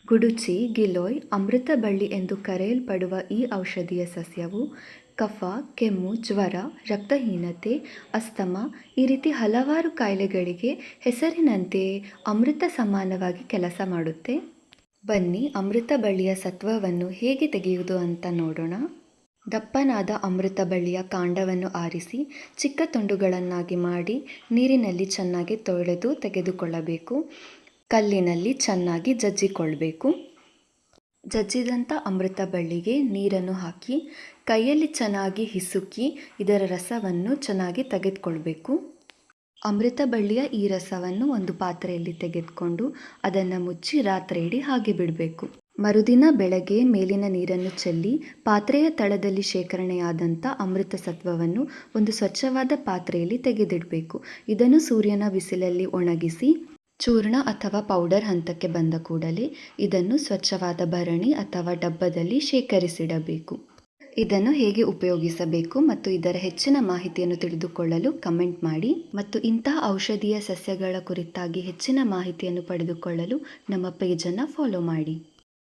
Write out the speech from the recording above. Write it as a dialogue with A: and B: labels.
A: ಗುಡುಚಿ, ಗಿಲೋಯ್, ಅಮೃತಬಳ್ಳಿ ಎಂದು ಕರೆಯಲ್ಪಡುವ ಈ ಔಷಧೀಯ ಸಸ್ಯವು ಕಫ, ಕೆಮ್ಮು, ಜ್ವರ, ರಕ್ತಹೀನತೆ, ಅಸ್ತಮ ಈ ರೀತಿ ಹಲವಾರು ಕಾಯಿಲೆಗಳಿಗೆ ಹೆಸರಿನಂತೆಯೇ ಅಮೃತ ಸಮಾನವಾಗಿ ಕೆಲಸ ಮಾಡುತ್ತೆ. ಬನ್ನಿ ಅಮೃತಬಳ್ಳಿಯ ಸತ್ವವನ್ನು ಹೇಗೆ ತೆಗೆಯುವುದು ಅಂತ ನೋಡೋಣ. ದಪ್ಪನಾದ ಅಮೃತಬಳ್ಳಿಯ ಕಾಂಡವನ್ನು ಆರಿಸಿ ಚಿಕ್ಕ ತುಂಡುಗಳನ್ನಾಗಿ ಮಾಡಿ ನೀರಿನಲ್ಲಿ ಚೆನ್ನಾಗಿ ತೊಳೆದು ತೆಗೆದುಕೊಳ್ಳಬೇಕು. ಕಲ್ಲಿನಲ್ಲಿ ಚೆನ್ನಾಗಿ ಜಜ್ಜಿಕೊಳ್ಬೇಕು. ಜಜ್ಜಿದಂಥ ಅಮೃತಬಳ್ಳಿಗೆ ನೀರನ್ನು ಹಾಕಿ ಕೈಯಲ್ಲಿ ಚೆನ್ನಾಗಿ ಹಿಸುಕಿ ಇದರ ರಸವನ್ನು ಚೆನ್ನಾಗಿ ತೆಗೆದುಕೊಳ್ಬೇಕು. ಅಮೃತಬಳ್ಳಿಯ ಈ ರಸವನ್ನು ಒಂದು ಪಾತ್ರೆಯಲ್ಲಿ ತೆಗೆದುಕೊಂಡು ಅದನ್ನು ಮುಚ್ಚಿ ರಾತ್ರಿ ಇಡೀ ಹಾಗೆ ಬಿಡಬೇಕು. ಮರುದಿನ ಬೆಳಗ್ಗೆ ಮೇಲಿನ ನೀರನ್ನು ಚೆಲ್ಲಿ ಪಾತ್ರೆಯ ತಳದಲ್ಲಿ ಶೇಖರಣೆಯಾದಂಥ ಅಮೃತ ಸತ್ವವನ್ನು ಒಂದು ಸ್ವಚ್ಛವಾದ ಪಾತ್ರೆಯಲ್ಲಿ ತೆಗೆದಿಡಬೇಕು. ಇದನ್ನು ಸೂರ್ಯನ ಬಿಸಿಲಲ್ಲಿ ಒಣಗಿಸಿ ಚೂರ್ಣ ಅಥವಾ ಪೌಡರ್ ಹಂತಕ್ಕೆ ಬಂದ ಕೂಡಲೇ ಇದನ್ನು ಸ್ವಚ್ಛವಾದ ಭರಣಿ ಅಥವಾ ಡಬ್ಬದಲ್ಲಿ ಶೇಖರಿಸಿಡಬೇಕು. ಇದನ್ನು ಹೇಗೆ ಉಪಯೋಗಿಸಬೇಕು ಮತ್ತು ಇದರ ಹೆಚ್ಚಿನ ಮಾಹಿತಿಯನ್ನು ತಿಳಿದುಕೊಳ್ಳಲು ಕಮೆಂಟ್ ಮಾಡಿ ಮತ್ತು ಇಂತಹ ಔಷಧೀಯ ಸಸ್ಯಗಳ ಕುರಿತಾಗಿ ಹೆಚ್ಚಿನ ಮಾಹಿತಿಯನ್ನು ಪಡೆದುಕೊಳ್ಳಲು ನಮ್ಮ ಪೇಜನ್ನು ಫಾಲೋ ಮಾಡಿ.